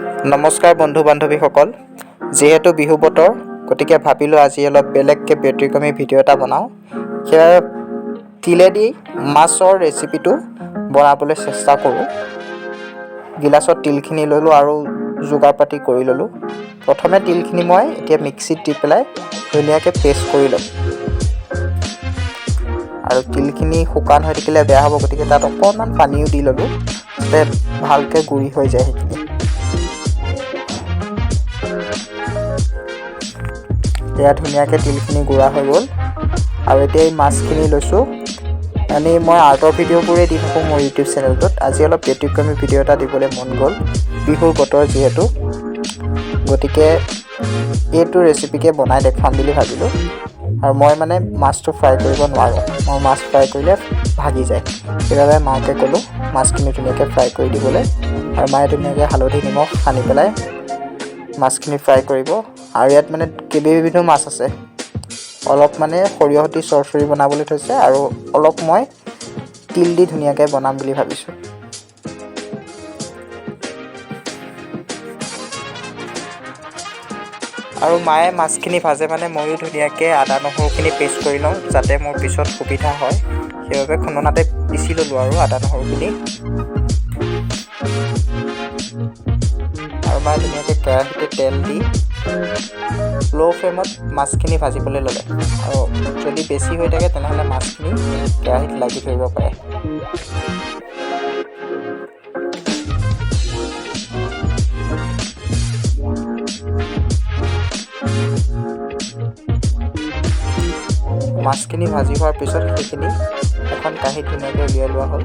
নমস্কাৰ বন্ধু বান্ধৱীসকল, যেহেতু বিহু বতৰ গতিকে ভাবিলোঁ আজি অলপ বেলেগকৈ ব্যতিক্ৰমী ভিডিঅ' এটা বনাওঁ। সেয়ে তিলেদি মাছৰ ৰেচিপিটো বনাবলৈ চেষ্টা কৰোঁ। গিলাচত তিলখিনি ল'লোঁ আৰু যোগাৰ পাতি কৰি ল'লোঁ। প্ৰথমে তিলখিনি মই এতিয়া মিক্সিত দি পেলাই ধুনীয়াকৈ পেষ্ট কৰি ল'ম। আৰু তিলখিনি শুকান হৈ থাকিলে বেয়া হ'ব, গতিকে তাত অকণমান পানীও দি ল'লোঁ যাতে ভালকৈ গুড়ি হৈ যায় সেইখিনি। এয়া ধুনীয়াকৈ তিলখিনি গুড়া হৈ গ'ল। আৰু এতিয়া এই মাছখিনি লৈছোঁ। মই আৰ্টৰ ভিডিঅ'বোৰেই দি থাকোঁ মোৰ ইউটিউব চেনেলটোত। আজি অলপ ব্যতিক্ৰমী ভিডিঅ' এটা দিবলৈ মন গ'ল, বিহুৰ বতৰ যিহেতু, গতিকে এইটো ৰেচিপিকে বনাই দেখুৱাম বুলি ভাবিলোঁ। আৰু মই মাছটো ফ্ৰাই কৰিব নোৱাৰোঁ, মই মাছ ফ্ৰাই কৰিলে ভাগি যায়। সেইবাবে মাকে ক'লোঁ মাছখিনি ধুনীয়াকৈ ফ্ৰাই কৰি দিবলৈ। আৰু মায়ে ধুনীয়াকৈ হালধি নিমখ সানি পেলাই মাছখিনি ফ্ৰাই কৰিব। আৰু ইয়াত কেইবাবিধো মাছ আছে। অলপ সৰিয়হ দি চৰচৰি বনাবলৈ থৈছে, আৰু অলপ মই তিল দি ধুনীয়াকৈ বনাম বুলি ভাবিছোঁ। আৰু মায়ে মাছখিনি ভাজে ময়ো ধুনীয়াকৈ আদা নহৰুখিনি পেষ্ট কৰি লওঁ যাতে মোৰ পিছত সুবিধা হয়। সেইবাবে খুন্দনাতে পিচি ল'লোঁ আৰু আদা নহৰুখিনি। আৰু মায়ে ধুনীয়াকৈ কেৰাহীতে তেল দি ল' ফ্লেমত মাছখিনি ভাজিবলৈ ল'লে। আৰু যদি বেছি হৈ থাকে তেনেহ'লে মাছখিনি কেৰাহীত লাগি ধৰিব পাৰে। মাছখিনি ভাজি হোৱাৰ পিছত সেইখিনি এখন কাঁহীত ধুনীয়াকৈ উলিয়াই লোৱা হ'ল।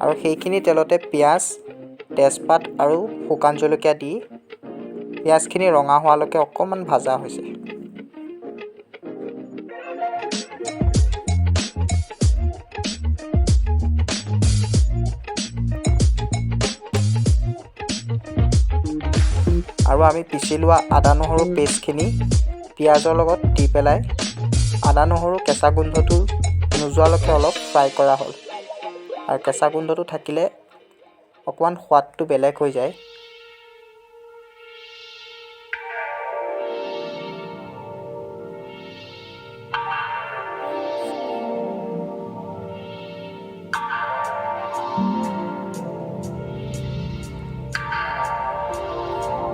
আৰু সেইখিনি তেলতে পিঁয়াজ, তেজপাত আৰু শুকান জলকীয়া দি পিঁয়াজখিনি ৰঙা হোৱালৈকে অকণমান ভাজা হৈছে। আৰু আমি পিচি লোৱা আদা নহৰু পেষ্টখিনি পিঁয়াজৰ লগত দি পেলাই আদা নহৰু কেঁচা গোন্ধটো নোযোৱালৈকে অলপ ফ্ৰাই কৰা হ'ল। আৰু কেঁচা গোন্ধটো থাকিলে অকণমান সোৱাদটো বেলেগ হৈ যায়।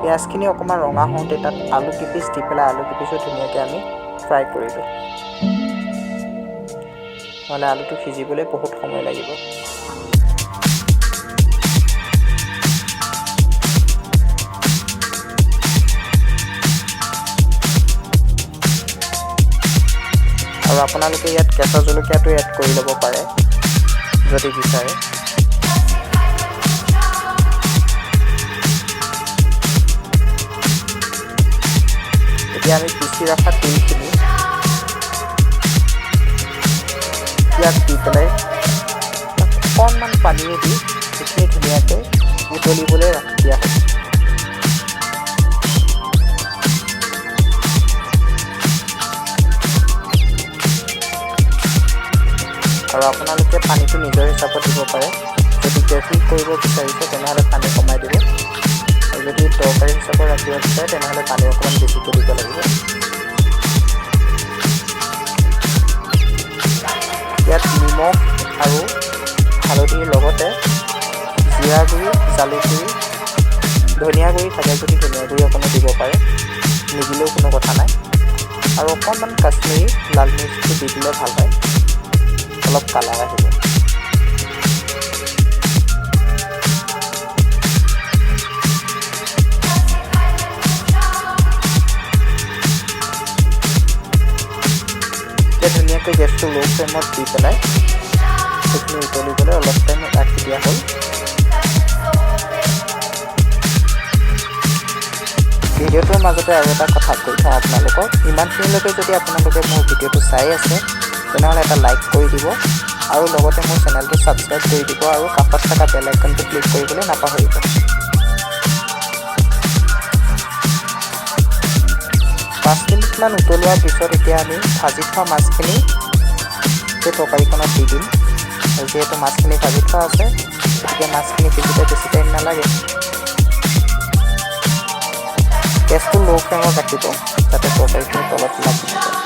পিঁয়াজখিনি অকণমান ৰঙা হওঁতে তাত আলু কিপিচ দি পেলাই আলু কিপিচো ধুনীয়াকৈ আমি ফ্ৰাই কৰিলোঁ, নহ'লে আলুটো সিজিবলৈ বহুত সময় লাগিব। আৰু আপোনালোকে ইয়াত কেঁচা জলকীয়াটো এড কৰি ল'ব পাৰে যদি বিচাৰে। এতিয়া আমি পিচি ৰখা তিলখিনি ইয়াত দি পেলাই অকণমান পানীয়ে দি সেইখিনি ধুনীয়াকৈ উতলিবলৈ ৰাখি দিয়া হয়। আৰু আপোনালোকে পানীটো নিজৰ হিচাপত দিব পাৰে। যদি গ্ৰেভি কৰিব বিচাৰিছে তেনেহ'লে পানী কমাই দিব, আৰু যদি তৰকাৰী হিচাপত ৰাখিব বিচাৰে তেনেহ'লে পানী অকণমান বেছিকৈ দিব লাগিব। ইয়াত নিমখ আৰু হালধিৰ লগতে জিৰা গুড়ি, জালুক গুড়ি, ধনিয়া গুড়ি থাকে যদি ধনিয়া গুড়ি অকণো দিব পাৰে, নিদিলেও কোনো কথা নাই। আৰু অকণমান কাশ্মীৰী লাল মিৰ্চটো দি দিলে ভাল হয়, অলপ কালাৰ আহিব। এতিয়া ধুনীয়াকৈ গেছটো ল' ফ্লেমত দি পেলাই সেইখিনি উতলিবলৈ অলপ টাইম ৰাখি দিয়া হ'ল। ভিডিঅ'টোৰ মাজতে আৰু এটা কথা কৈ থওঁ আপোনালোকক, ইমানখিনিলৈকে যদি আপোনালোকে মোৰ ভিডিঅ'টো চাই আছে তেনেহ'লে এটা লাইক কৰি দিব, আৰু লগতে মোৰ চেনেলটো ছাবস্ক্ৰাইব কৰি দিব, আৰু কাষত থকা বেল আইকনটো ক্লিক কৰিবলৈ নাপাহৰিব। 5 মিনিটমান উতলোৱাৰ পিছত এতিয়া আমি ভাজি থোৱা মাছখিনি সেই তৰকাৰীখনত দি দিম। আৰু যিহেতু মাছখিনি ভাজি থোৱা আছে গতিকে মাছখিনি সিজিতে বেছি টাইম নালাগে। গেছটো ল' ফ্লেমত ৰাখিব যাতে তৰকাৰীখিনি তলত লাগি নাযায়।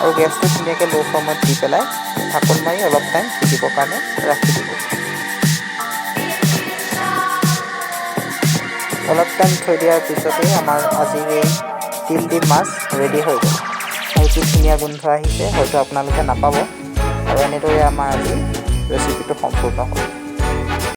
আৰু গেছটো ধুনীয়াকৈ ল' ফ্লেমত দি পেলাই ঢাকোন মাৰি অলপ টাইম সিজিবৰ কাৰণে ৰাখি দিব। অলপ টাইম থৈ দিয়াৰ পিছতেই আমাৰ আজিৰ এই তিল দি মাছ ৰেডি হৈ গ'ল। আৰু কি ধুনীয়া গোন্ধ আহিছে, হয়তো আপোনালোকে নাপাব। আৰু এনেদৰে আমাৰ আজি ৰেচিপিটো সম্পূৰ্ণ হ'ল।